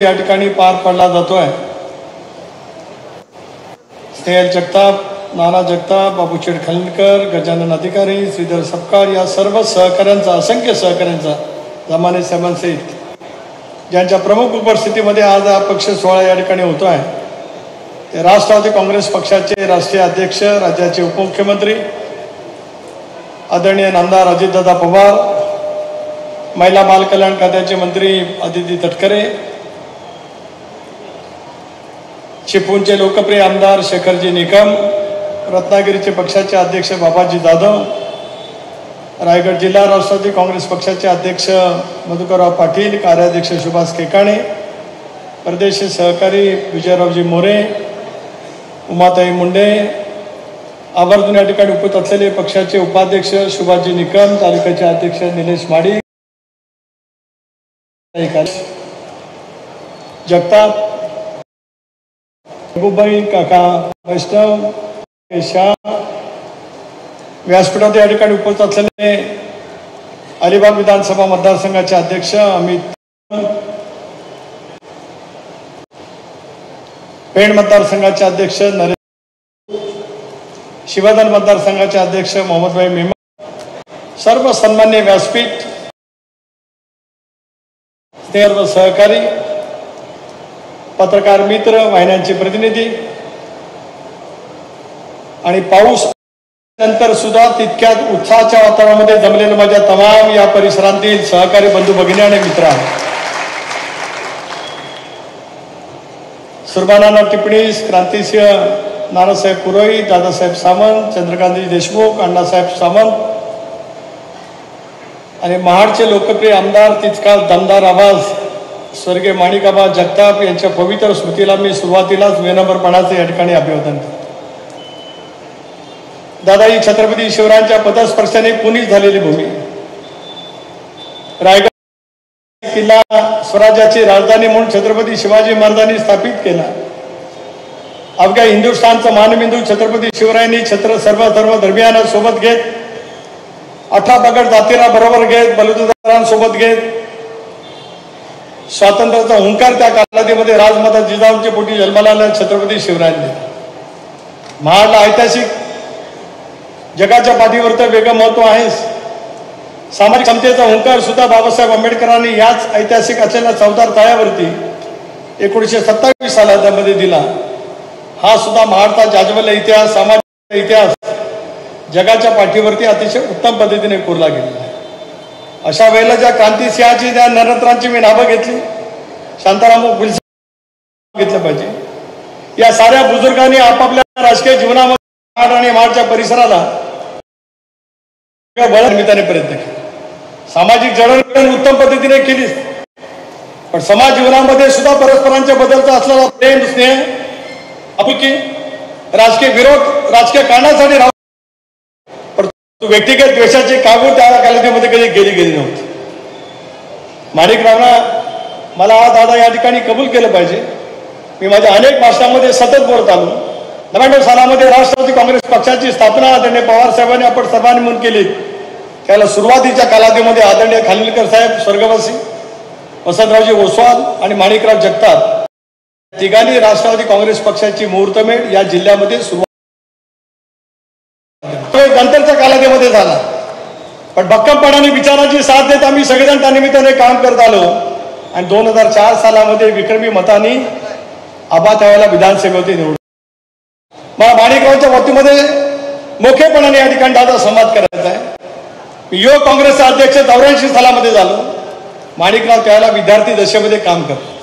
या ठिकाणी पार पडला जातोय। स्नेहल जगताप, नाना जगताप, बाबूशेठ खानविलकर, गजानन अधिकारी, श्रीधर सपकाळ या सर्व सहकाऱ्यांचा, असंख्य सहकाऱ्यांचा, जमाने साहेबांसहित ज्यांच्या प्रमुख उपस्थितीमध्ये आज हा पक्ष सोहळा या ठिकाणी होतो आहे, ते राष्ट्रवादी काँग्रेस पक्षाचे राष्ट्रीय अध्यक्ष, राज्याचे उपमुख्यमंत्री आदरणीय नामदार अजितदादा पवार, महिला बाल कल्याण खात्याचे मंत्री अदिती तटकरे, चिपळूणचे लोकप्रिय आमदार शेखरजी निकम, रत्नागिरीचे पक्षाचे अध्यक्ष बाबाजी जाधव, रायगड जिल्हा राष्ट्रवादी काँग्रेस पक्षाचे अध्यक्ष मधुकरराव पाटील, कार्याध्यक्ष सुभाष केकाणे, प्रदेश सहकारी विजयरावजी मोरे, उमाताई मुंडे, आवर्जून या ठिकाणी उपस्थित असलेले पक्षाचे उपाध्यक्ष सुभाषजी निकम, तालुक्याचे अध्यक्ष निलेश माडी, जगताप, रघुबाई काका वैष्णव, शाह, व्यासपीठात या ठिकाणी उपस्थित असलेले अलिबाग विधानसभा मतदारसंघाचे अध्यक्ष अमित, पेण मतदारसंघाचे अध्यक्ष नरेंद्र, शिवाधन मतदारसंघाचे अध्यक्ष मोहम्मदभाई मेहमान, सर्व सन्मान्य व्यासपीठ, सर्व सहकारी, पत्रकार मित्र, वाहिन्यांचे प्रतिनिधी आणि पाऊस नंतर सुद्धा तितक्याच उत्साहाच्या वातावरणामध्ये जमलेल्या माझ्या तमाम या परिसरातील सहकारी बंधू भगिनी आणि मित्र, सुरबानाना टिप्पणीस, क्रांतिसिंह नानासाहेब पुरोहित, दादासाहेब सामंत, चंद्रकांतजी देशमुख, अण्णासाहेब सामंत आणि महाडचे लोकप्रिय आमदार, तितकाच दमदार आवाज स्वर्गीय माणिकाबा जगताप यांच्या पवित्र स्मृतीला मी सुरुवातीलाच विनम्रपणाचे या ठिकाणी अभिवादन करतो। दादा ही छत्रपती शिवरायांच्या पदस्पर्शाने पुनीत झालेली भूमी, रायगड किल्ला स्वराज्याची राजधानी म्हणून छत्रपती शिवाजी महाराजांनी स्थापित केला। अवघ्या हिंदुस्थानचा मानबिंदू छत्रपती शिवरायांनी सर्व धर्मियांना सोबत घेत, 18 पगड जातीला बरोबर घेत, बलुतेदारांसोबत घेत स्वातंत्र्याचा हुंकार त्या कालावधीमध्ये राजमाता जिजाऊंच्या पोटी जन्माला आल्या छत्रपती शिवरायांनी। महाडला ऐतिहासिक जगाच्या पाठीवर तर वेगळं महत्व आहे। सामाजिक समतेचा हुंकार सुद्धा बाबासाहेब आंबेडकरांनी याच ऐतिहासिक असलेल्या चौदार तळ्यावरती 1927 सालामध्ये दिला। हा सुद्धा महाडचा जाज्वल्य इतिहास, सामाजिक इतिहास जगाच्या पाठीवरती अतिशय उत्तम पद्धतीने कोरला गेलेला आहे। अशा वेळेला ज्या क्रांतिसिंहाची, त्या नररत्नांची मी नावं घेतली, शांताराम गुलशन घेतलं पाहिजे। या साऱ्या बुजुर्गांनी आपापल्या राजकीय जीवनामध्ये महाड आणि महाडच्या परिसराला निमित्ताने प्रयत्न केला। सामाजिक जडणघडण उत्तम पद्धतीने केली, पण समाज जीवनामध्ये सुद्धा परस्परांच्या बद्दलचा असलेला प्रेम, स्नेह, आपुलकी, राजकीय विरोध राजकीय कारणासाठी व्यक्तिगत द्वेषाचे कागद त्या कालावधीमध्ये कधी गेली नव्हती। माणिकरावना मला हा दादा या ठिकाणी कबूल केलं पाहिजे। मी माझ्या अनेक भाषणांमध्ये सतत बोलत आलो। 99 सालामध्ये राष्ट्रवादी काँग्रेस पक्षाची स्थापना आदरणीय पवार साहेबांनी आपण सर्वांनी म्हणून केली। त्याला सुरुवातीच्या कालावधीमध्ये आदरणीय खानविलकर साहेब स्वर्गवासी, वसंतरावजी ओसवाल आणि माणिकराव जगताप तिघांनी राष्ट्रवादी काँग्रेस पक्षाची मुहूर्तमेढ या जिल्ह्यामध्ये सुरुवात नंतरच्या कालावधीमध्ये झाला, पण भक्कमपणाने विचाराची साथ देत आम्ही सगळेजण त्या निमित्ताने काम करत आलो आणि 2004 सालामध्ये विक्रमी मतांनी आबा त्यावेळेला विधानसभेवरती निवडून। मला माणिकरावच्या वतीमध्ये मोठेपणाने या ठिकाणी दादा संवाद करायचा आहे। मी युवक काँग्रेसचा अध्यक्ष 84 सालामध्ये झालो। माणिकराव त्यावेळेला विद्यार्थी दशेमध्ये काम करतो।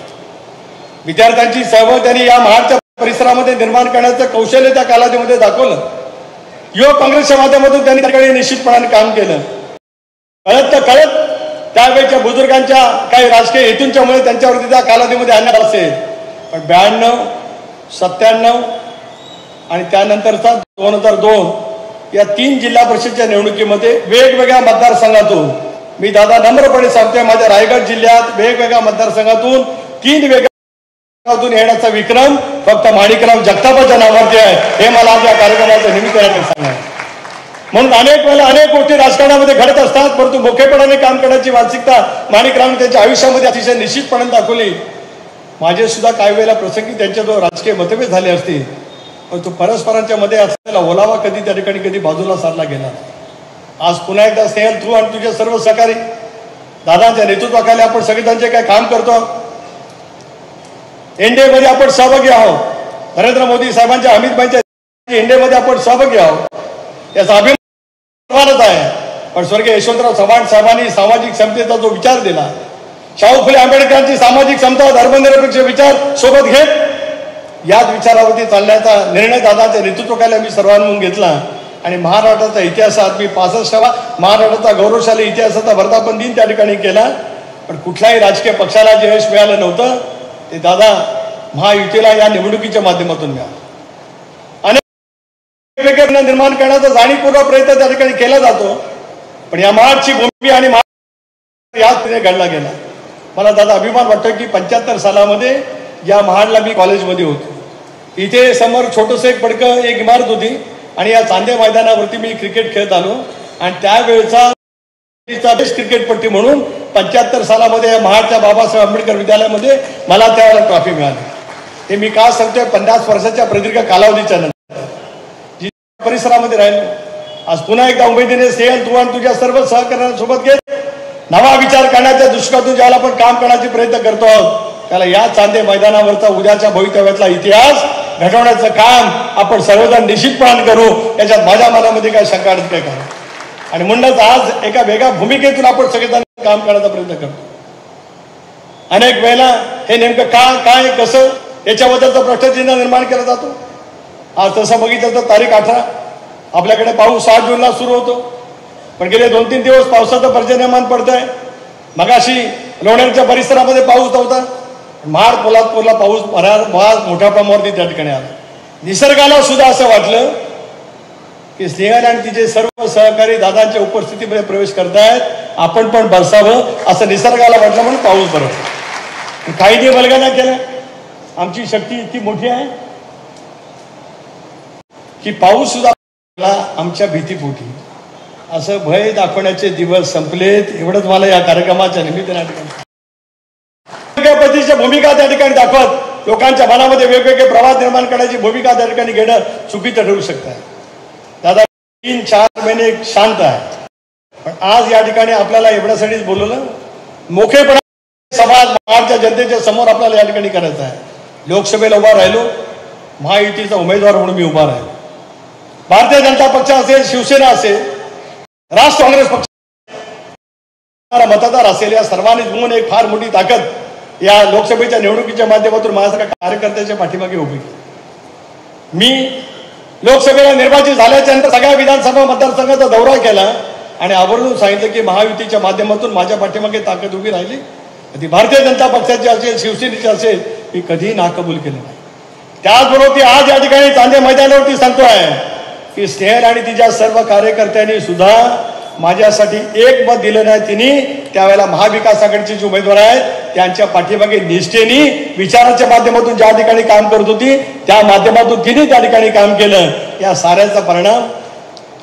विद्यार्थ्यांची चळवळ त्यांनी या महाडच्या परिसरामध्ये निर्माण करण्याचं कौशल्य त्या कालावधीमध्ये दाखवलं। युवक काँग्रेसच्या माध्यमातून त्यांनी त्याकडे निश्चितपणाने काम केलं। कळत त्यावेळेच्या बुजुर्गांच्या काही राजकीय हेतूंच्यामुळे त्यांच्यावरती त्या कालावधीमध्ये अन्याय असेल, पण 92, 97 आणि त्यानंतरचा 2002 या 3 जिल्हा परिषदच्या निवडणुकीमध्ये वेगवेगळ्या मतदारसंघातून, मी दादा नम्रपणे सांगतोय, माझ्या रायगड जिल्ह्यात वेगवेगळ्या मतदारसंघातून 3 वेगळ्या येण्याचा विक्रम फक्त माणिकराव जगतापाच्या नावावरती आहे, हे मला आज या कार्यक्रमाचं निमित्ताने सांगायचं। म्हणून अनेक वेळेला अनेक गोष्टी राजकारणामध्ये घडत असतात, परंतु मोठेपणाने काम करण्याची मानसिकता माणिकरावांनी त्यांच्या आयुष्यामध्ये अतिशय निश्चितपणे दाखवली। माझे सुद्धा काही वेळेला प्रसंगी त्यांच्याजवळ राजकीय मतभेद झाले असतील, पण तो परस्परांच्या मध्ये असलेला ओलावा कधी त्या ठिकाणी कधी बाजूला सारला गेला. आज पुन्हा एकदा स्नेहल, तू आणि तुझे सर्व सहकारी दादांच्या नेतृत्वाखाली आपण सगळ्यांचे काय काम करतो. एनडीए मध्ये आपण सहभागी आहोत. नरेंद्र मोदी साहेबांच्या, अमित भाईंच्या एनडीए मध्ये आपण सहभागी आहोत. याचा अभिमान आहे. पण स्वर्गीय यशवंतराव चव्हाण साहेबांनी सामाजिक समतेचा जो विचार दिला, शाहू फुले आंबेडकरांची सामाजिक समता, धर्मनिरपेक्ष विचार सोबत घेत याच विचारावरती चालण्याचा निर्णय दादाच्या नेतृत्वाखाली आम्ही सर्वांनी घेतला. आणि महाराष्ट्राचा इतिहासात मी 65वा महाराष्ट्राचा गौरवशाली इतिहासाचा वर्धापन दिन त्या ठिकाणी केला. पण कुठल्याही राजकीय पक्षाला जे यश मिळालं नव्हतं ते दादा महायुतीला या निवडणुकीच्या माध्यमातून मिळालं. अनेक वेगवेगळे निर्माण करण्याचा जाणीवपूर्वक प्रयत्न त्या ठिकाणी केला जातो. पण या महाडची भूमी आणि याच तिने घडला गेला. मला दादा अभिमान वाटतो की 75 सालामध्ये या महाडला मी कॉलेजमध्ये होतो. इथे समोर छोटंसं एक पडकं एक इमारत होती आणि या चांदे मैदानावरती मी क्रिकेट खेळत आलो. आणि त्यावेळेचा क्रिकेटपट्टी म्हणून 75 सालामध्ये या महाडच्या बाबासाहेब आंबेडकर विद्यालयामध्ये मला त्यावेळेला ट्रॉफी मिळाली. हे मी का सांगतोय, 50 वर्षाच्या प्रदीर्घ कालावधीच्या नंतर जी परिसरामध्ये राहिलो. आज पुन्हा एकदा उमेदीने स्नेहल, तू आणि तुझ्या सर्व सहकार्यांसोबत घेत नवा विचार करण्याच्या दृष्टिकोनातून ज्याला आपण काम करण्याचे प्रयत्न करतो आहोत, त्याला या चांदे मैदानावरचा उद्याच्या भवितव्यातला इतिहास घडवण्याचं काम आपण सर्वजण निश्चितपणे करू. याच्यात माझ्या मनामध्ये काय शंका काय करा. आणि म्हणूनच आज एका वेगळ्या भूमिकेतून आपण सगळेजण काम करण्याचा प्रयत्न करतो. अनेक वेळेला हे नेमकं काय कसं याच्याबद्दलचा प्रश्नचिन्ह निर्माण केला जातो. आज तसं बघितलं तर तारीख 18 आपल्याकडे पाऊस 7 जूनला सुरू होतो. पण गेले 2-3 दिवस पावसाचं पर्जन्यमान पडत आहे. मगाशी लोणेरच्या परिसरामध्ये पाऊस नव्हता. महाड पोलादपूरला पाऊस मोठ्या प्रमाणावरती त्या ठिकाणी आला. निसर्गाला सुद्धा असं वाटलं की स्नेहल आणि तिचे सर्व सहकारी दादांच्या उपस्थितीमध्ये प्रवेश करतायत, आपण पण बरसावं असं निसर्गाला वाटलं म्हणून पाऊस बरं. काही दिवस बलगाना केलं. आमची शक्ती इतकी मोठी आहे की पाऊस सुद्धा आमच्या भीतीपोटी. असं भय दाखवण्याचे दिवस संपलेत एवढंच मला या कार्यक्रमाच्या निमित्ताने पद्धतीच्या भूमिका त्या ठिकाणी दाखवत लोकांच्या मनामध्ये वेगवेगळे प्रवाद निर्माण करण्याची भूमिका त्या ठिकाणी घेणं चुकीचं ठरू शकत आहे. दादा 3-4 महिने शांत आहे. पण आज या ठिकाणी आपल्याला एवढ्यासाठीच बोलवलं, मोठेपणा समाज महाराष्ट्राच्या जनतेच्या समोर आपल्याला या ठिकाणी करायचं आहे. लोकसभेला उभा राहिलो, महायुतीचा उमेदवार म्हणून मी उभा राहिलो. भारतीय जनता पक्ष असेल, शिवसेना असेल, राष्ट्र काँग्रेस पक्ष मतदार असेल, या सर्वांनीच मिळून एक फार मोठी ताकद या लोकसभेच्या निवडणुकीच्या माध्यमातून माझ्यासारख्या कार्यकर्त्याच्या पाठीमागे उभी. मी लोकसभेला निर्वाचित झाल्याच्या नंतर सगळ्या विधानसभा मतदारसंघाचा दौरा केला आणि आवर्जून सांगितलं की महायुतीच्या माध्यमातून माझ्या पाठीमागे ताकद उभी राहिली. ती भारतीय जनता पक्षाची असेल, शिवसेनेची असेल, मी कधीही नाकबूल केलं नाही. त्याचबरोबर ती आज या ठिकाणी चांदे मैदानावरती सांगतोय की स्नेहल आणि तिच्या सर्व कार्यकर्त्यांनी सुद्धा माझ्यासाठी एक मत दिलं नाही. तिने त्यावेळेला महाविकास आघाडीचे जे उमेदवार आहेत त्यांच्या पाठीमागे निष्ठेने विचाराच्या माध्यमातून ज्या ठिकाणी काम करत होती त्या माध्यमातून तिने त्या ठिकाणी काम केलं. या साऱ्याचा परिणाम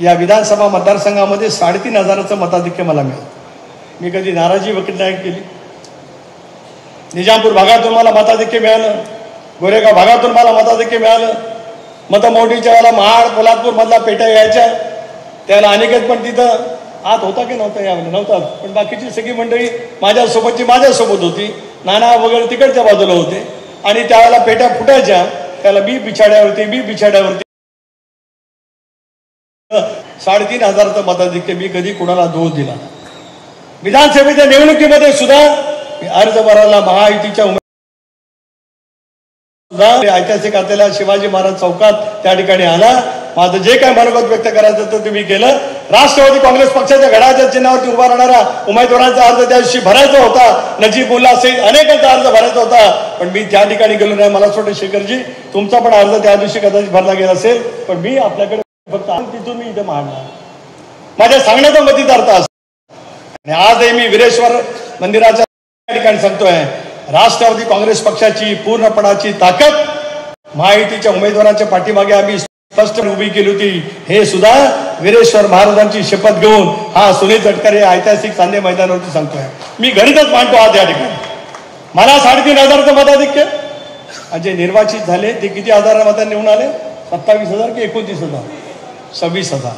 या विधानसभा मतदारसंघामध्ये 3,500चं मताधिक्य मला मिळालं. मी कधी नाराजी व्यक्त नाही केली. निजामपूर भागातून मला मताधिक्य मिळालं, गोरेगाव भागातून मला मताधिक्य मिळालं. मतमोडीच्या वेळेला महाड पोलादपूर मधला पेट्या यायच्या त्याला अनेकच पण तिथं आत होता की नव्हता यावेळेला नव्हता. पण बाकीची सगळी मंडळी माझ्यासोबत होती. नाना वगैरे तिकडच्या बाजूला होते आणि त्यावेळेला पेट्या फुटायच्या त्याला बी बिछाड्यावरती 3,500चं मताधिक्य मी कधी कोणाला दोष दिला. विधानसभेच्या निवडणुकीमध्ये सुद्धा मी अर्ज भरायला महायुतीच्या ऐतिहासिक असलेल्या शिवाजी महाराज चौकात त्या ठिकाणी आला. माझं जे काय मनोगत व्यक्त करायचं तर तुम्ही केलं. राष्ट्रवादी काँग्रेस पक्षाच्या घड्याळाच्या चिन्हावरती उभा राहणारा उमेदवारांचा अर्ज त्या दिवशी भरायचा होता. नजीबुल्ला सहित अनेकांचा अर्ज भरायचा होता. पण मी त्या ठिकाणी गेलो नाही. मला वाटतं शेखरजी तुमचा पण अर्ज त्या दिवशी कदाचित भरला गेला असेल. पण मी आपल्याकडे फक्त तिथून मी इथे मांडला. माझ्या सांगण्याचा मतीचा अर्थ असा. आणि आजही मी वीरेश्वर मंदिराच्या ठिकाणी सांगतोय राष्ट्रवादी काँग्रेस पक्षाची पूर्णपणाची ताकद महायुतीच्या उमेदवारांच्या पाठीमागे आम्ही स्पष्ट उभी केली होती. हे सुद्धा वीरेश्वर महाराजांची शपथ घेऊन हा सुनील तटकरे ऐतिहासिक चांदे मैदानावरती सांगतोय. मी घरीच मांडतो आज या ठिकाणी. मला 3,500चं मताधिक्य. जे निर्वाचित झाले ते किती हजार मतांनी निवडून आले? 27,000 की 29,000? 26,000.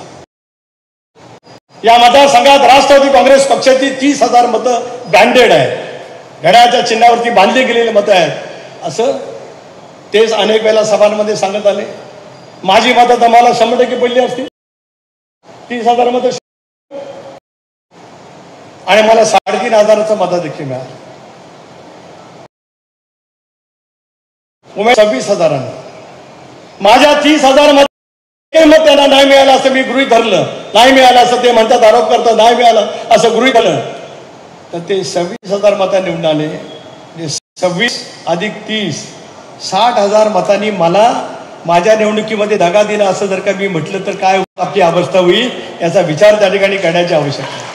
या मतदारसंघात राष्ट्रवादी काँग्रेस पक्षाची 30,000 मतं बँडेड आहे, घड्याळाच्या चिन्हावरती बांधली गेलेली मतं आहेत, असं तेच अनेक वेळेला सभांमध्ये सांगत आले. माझी मतं तर मला 100% पडली असती, 30,000 मतं, आणि मला 3,500चं मताधिक्य मिळालं. 26,000. माझ्या 30,000 मत त्यांना नाही मिळालं असं मी गृहीत धरलं, नाही मिळालं असं ते म्हणतात, आरोप करतात, नाही मिळालं असं गृहीत धरलं, तर ते 26,000 मतांनी निवडून आले. 26 अधिक 30, 60,000 मतांनी मला माझ्या निवडणुकीमध्ये धागा दिला असं जर का मी म्हटलं तर काय आपली अवस्था होईल, याचा विचार त्या ठिकाणी करण्याची आवश्यकता आहे.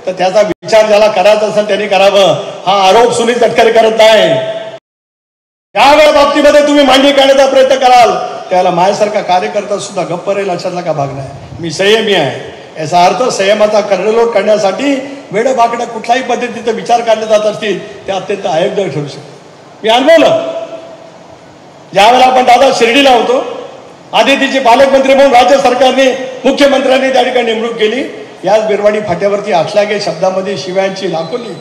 तर त्याचा विचार ज्याला करायचा असेल त्यांनी करावं. हा आरोप सुनील तटकरे करत नाही. ज्या बाबतीमध्ये तुम्ही मांडणी करण्याचा प्रयत्न कराल त्याला माझ्यासारखा कार्यकर्ता सुद्धा गप्प राहील अशातला का भाग नाही. मी संयमी आहे. याचा अर्थ संयमाचा कर्णलोट करण्यासाठी वेडबाकडा कुठल्याही पद्धतीचा विचार काढले जात असतील ते अत्यंत अयोग्य ठरू शकते. मी अनुभवलं, ज्यावेळेला आपण दादा शिर्डीला होतो, आदितीचे पालकमंत्री म्हणून राज्य सरकारने मुख्यमंत्र्यांनी त्या ठिकाणी नेमणूक केली. याच बिरवाडी फाट्यावरती आठलागे शब्दामध्ये शिव्यांची लाखोली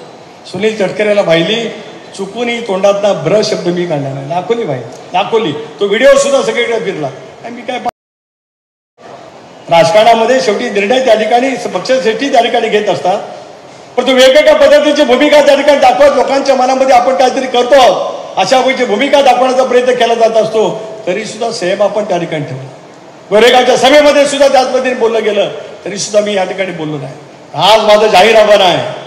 सुनील तटकरेला वाहिली. चुकूनही तोंडातला ब्र शब्द मी काढला नाही. लाखोली भाई, लाखोली. तो व्हिडिओ सुद्धा सगळीकडे फिरला. मी काय राजकारणामध्ये शेवटी निर्णय त्या ठिकाणी पक्षश्रेष्ठी त्या ठिकाणी घेत असतात, पण तो वेगवेगळ्या पद्धतीची भूमिका त्या ठिकाणी दाखवत लोकांच्या मनामध्ये आपण काहीतरी करतो अशा गोष्टी भूमिका दाखवण्याचा प्रयत्न केला जात असतो. तरी सुद्धा संयम आपण त्या ठिकाणी ठेवला. गोरेगावच्या सभेमध्ये सुद्धा त्याच पद्धतीने बोललं गेलं तरी सुद्धा मी या ठिकाणी बोललो नाही. आज माझं जाहीर आव्हान आहे,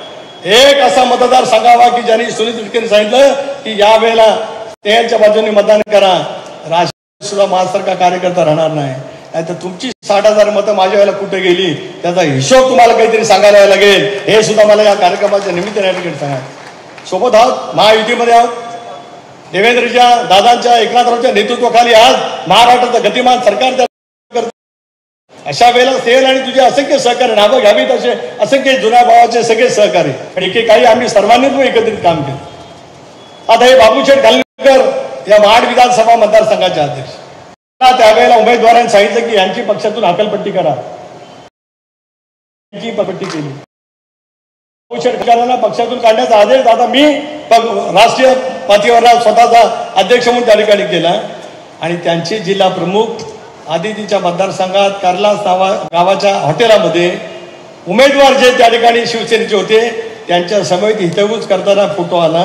एक असा मतदार सांगावा की ज्यांनी सुनील तटकरे सांगितलं की या वेळेला त्यांच्या बाजूने मतदान करा. राजकीय सुद्धा माझ्यासारखा कार्यकर्ता राहणार नाही. नाहीतर तुमची 60,000 मतं माझ्या वेळेला कुठे गेली त्याचा हिशोब तुम्हाला काहीतरी सांगायला लागेल. हे सुद्धा मला या कार्यक्रमाच्या निमित्ताने या ठिकाणी सांगा. सोबत आहोत, महायुतीमध्ये आहोत. देवेंद्रच्या दादांच्या एकनाथरावच्या नेतृत्वाखाली आज महाराष्ट्राचं गतिमान सरकार अशा वेळेला सेल आणि तुझे असंख्य सहकारी नावं घ्यावीत असे असंख्य जुन्या भावाचे सगळे सहकारी आणि एकेकाळी आम्ही सर्वांनी एकत्रित काम केलं. आता हे बाबूशेठ कालकर या महाड विधानसभा मतदारसंघाचे अध्यक्ष, त्यावेळेला उमेदवारांनी सांगितलं की यांची पक्षातून हकालपट्टी करा. पट्टी केली. बाबूशेठ कालकरांना पक्षातून काढण्याचा आदेश आता मी राष्ट्रीय पातळीवर स्वतःचा अध्यक्ष म्हणून त्या ठिकाणी केला. आणि त्यांचे जिल्हा प्रमुख आदितीच्या मतदारसंघात कार्लास गावाच्या हॉटेलामध्ये उमेदवार जे त्या ठिकाणी शिवसेनेचे होते त्यांच्या समेत हितगुज करताना फोटो आला.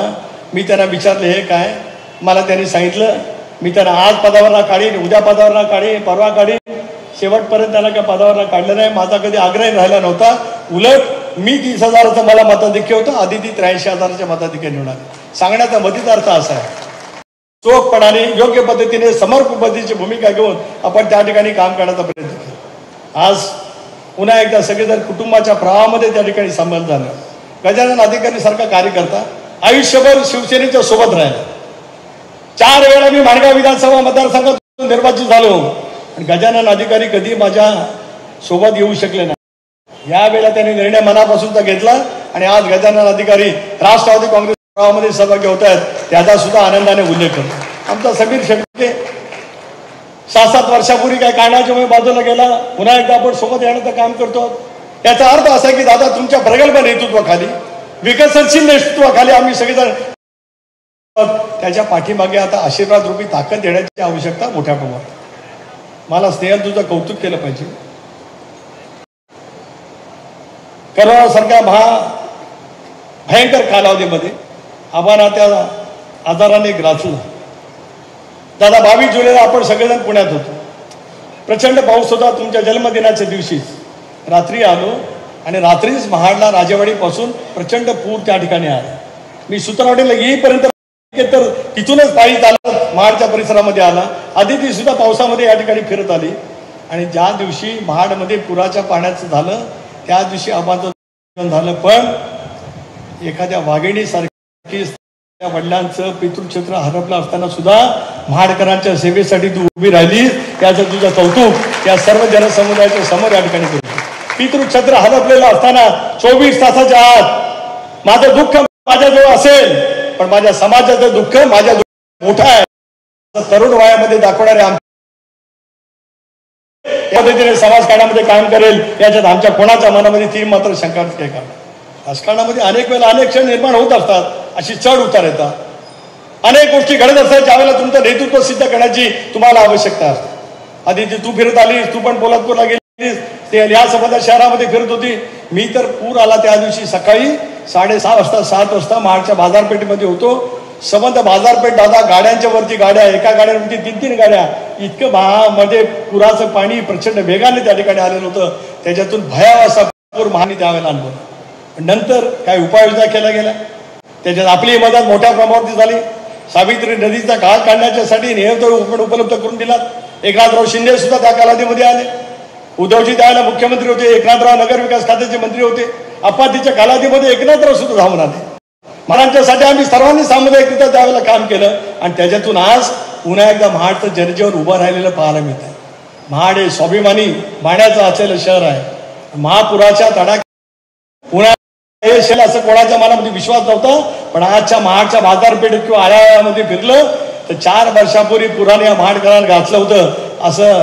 मी त्यांना विचारले हे काय, मला त्यांनी सांगितलं मी त्यांना आज पदावर काढीन, उद्या पदावर काढीन, परवा काढीन. शेवटपर्यंत त्यांना काय पदावर काढलं नाही. माझा कधी आग्रह राहिला नव्हता. उलट मी 30,000चं मला मताधिक्य होतं, आदिती 83,000च्या मताधिक्य निवडणार. सांगण्याचा मधीच अर्थ असा आहे, चोखपणाने योग्य पद्धतीने समर्पक पद्धतीची भूमिका घेऊन आपण त्या ठिकाणी काम करण्याचा प्रयत्न केला. आज पुन्हा एकदा सगळेजण कुटुंबाच्या प्रवाहामध्ये त्या ठिकाणी सामील झालं. गजानन अधिकारी सारखा कार्यकर्ता आयुष्यभर शिवसेनेच्या सोबत राहिला. 4 वेळा मी माणगाव विधानसभा मतदारसंघातून निर्वाचित झालो आणि गजानन अधिकारी कधी माझ्या सोबत येऊ शकले नाही. यावेळेला त्यांनी निर्णय मनापासूनचा घेतला आणि आज गजानन अधिकारी राष्ट्रवादी काँग्रेस मध्ये सहभागी होत आहेत, त्याचा सुद्धा आनंदाने उल्लेख करतो. आमचा समीर शेट्टे 6-7 वर्षापूर्वी काय कारणाच्यामुळे बाजूला गेला, पुन्हा एकदा आपण सोबत येण्याचं काम करतो. याचा अर्थ असा की दादा तुमच्या प्रगल्भ नेतृत्वाखाली, विकसनशील नेतृत्वाखाली आम्ही सगळेजण त्याच्या पाठीमागे आता आशीर्वाद रूपी ताकद देण्याची आवश्यकता मोठ्या प्रमाणात. मला स्नेहल तुझं कौतुक केलं पाहिजे. करोनासारख्या भयंकर कालावधीमध्ये आम्हाला त्या आजाराने ग्रासलं. दादा 22 जुलैला आपण सगळेजण पुण्यात होतो. प्रचंड पाऊस होता. तुमच्या जन्मदिनाच्या दिवशीच रात्री आलो आणि रात्रीच महाडला राजेवाडीपासून प्रचंड पूर त्या ठिकाणी आला. मी सुत्रावडीला येईपर्यंत तर तिथूनच पायी चालत महाडच्या परिसरामध्ये आला. आदिती सुद्धा पावसामध्ये या ठिकाणी फिरत आली आणि ज्या दिवशी महाडमध्ये पुराच्या पाण्याचं झालं त्या दिवशी आबाचं झालं. पण एखाद्या वाघिणीसारखी वडिलांचं पितृक्षेत्र हरपलं असताना सुद्धा महाडकरांच्या सेवेसाठी तू उभी राहिली, त्याचं तुझं कौतुक या सर्व जनसमुदायाच्या समोर या ठिकाणी करतो. पितृछत्र हरपलेलं असताना 24 तासाच्या आत माझं दुःख माझ्याजवळ असेल, पण माझ्या समाजाचं दुःख माझ्या मोठं आहे तरुण वयामध्ये दाखवणारे या पद्धतीने समाजकारणामध्ये काम करेल याच्यात आमच्या कोणाच्या मनामध्ये ती मात्र शंका काय का. राजकारणामध्ये अनेक वेळेला अनेक क्षण निर्माण होत असतात, अशी चढ उतार येतात, अनेक गोष्टी घडत असतात ज्यावेळेला तुमचं नेतृत्व सिद्ध करण्याची तुम्हाला आवश्यकता असते. आधी तू फिरत आलीस, तू पण पोलादपूरला गेलीस, ते या संबंधात शहरामध्ये फिरत होती. मी तर पूर आला त्या दिवशी सकाळी 6:30 वाजता 7 वाजता महाडच्या बाजारपेठेमध्ये होतो. संबंध बाजारपेठ दादा, गाड्यांच्या वरती गाड्या, एका गाड्यांवरती 3-3 गाड्या, इतकं मध्ये पुराचं पाणी प्रचंड वेगाने त्या ठिकाणी आलेलं होतं. त्याच्यातून भयावह असा पूर महानी त्यावेळेला अनुभवला. नंतर काही उपाययोजना केल्या गेल्या, त्याच्यात आपली मदत मोठ्या प्रमाणावरती झाली. सावित्री नदीचा काळ काढण्यासाठी नियंत्रण उपलब्ध करून दिला. एकनाथराव शिंदे सुद्धा त्या कालावधीमध्ये आले. उद्धवजी त्यावेळेला मुख्यमंत्री होते, एकनाथराव नगर विकास खात्याचे मंत्री होते. आपत्तीच्या कालावधीमध्ये एकनाथराव सुद्धा धावून आले. महाराष्ट्रासाठी आम्ही सर्वांनी सामुदायिकरित्या त्यावेळेला काम केलं आणि त्याच्यातून आज पुन्हा एकदा महाडचं जनजीवन उभं राहिलेलं पाहायला मिळत आहे. महाड हे स्वाभिमानी माण्याचं असलेलं शहर आहे. महापुराच्या तडाख्यात पुन्हा हे असं कोणाच्या मनामध्ये विश्वास नव्हता, पण आजच्या महाडच्या बाजारपेठेत किंवा आळ्यामध्ये फिरलं तर 4 वर्षापूर्वी पुराने या महाडकरांना घातलं होतं असं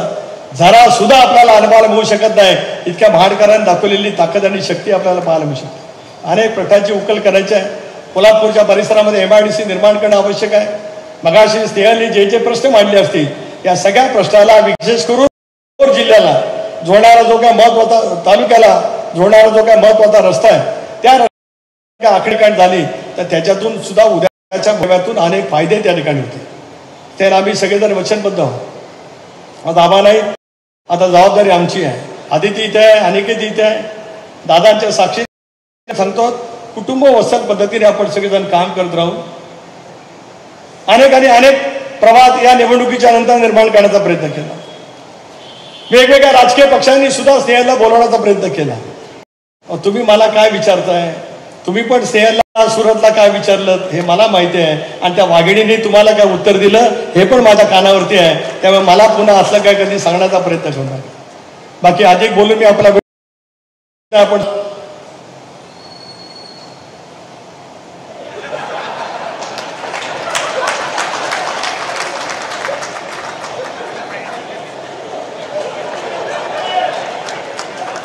जरा सुद्धा आपल्याला अनुभवायला मिळू शकत नाही. इतक्या महाडकरांनी दाखवलेली ताकद आणि शक्ती आपल्याला पाहायला मिळू शकते. अनेक प्रकारची उकल करायची आहे. कोल्हापूरच्या परिसरामध्ये MIDC निर्माण करणं आवश्यक आहे. मगाशी स्नेहलने जे प्रश्न मांडले असतील या सगळ्या प्रश्नाला विशेष करून जिल्ह्याला जोडणारा जो काय महत्वाचा, तालुक्याला जोडणारा जो काय महत्वाचा रस्ता आहे त्या रस्त्याची आखणीकाठ झाली तर त्याच्यातून सुद्धा उद्याच्या भविष्यातून अनेक फायदे त्या ठिकाणी होते. त्याला आम्ही सगळेजण वचनबद्ध आहोत. आता आम्हा नाही, आता जबाबदारी आमची आहे. आदिती इथे आहे, अनिकेत इथे आहे, दादांच्या साक्षी सांगतो. कुटुंब वत्सल पद्धतीने आपण सगळेजण काम करत राहू. अनेक प्रवाद या निवडणुकीच्या नंतर निर्माण करण्याचा प्रयत्न केला. वेगवेगळ्या राजकीय पक्षांनी सुद्धा स्नेहलला बोलवण्याचा प्रयत्न केला. तुम्ही मला काय विचारताय, तुम्ही पण स्नेहलला सुरतला काय विचारलं हे मला माहिती आहे आणि त्या वाघिणीने तुम्हाला काय उत्तर दिलं हे पण माझ्या कानावरती आहे. त्यामुळे मला पुन्हा असलं काय कधी सांगण्याचा प्रयत्न करणार. बाकी अधिक बोलून मी आपला आपण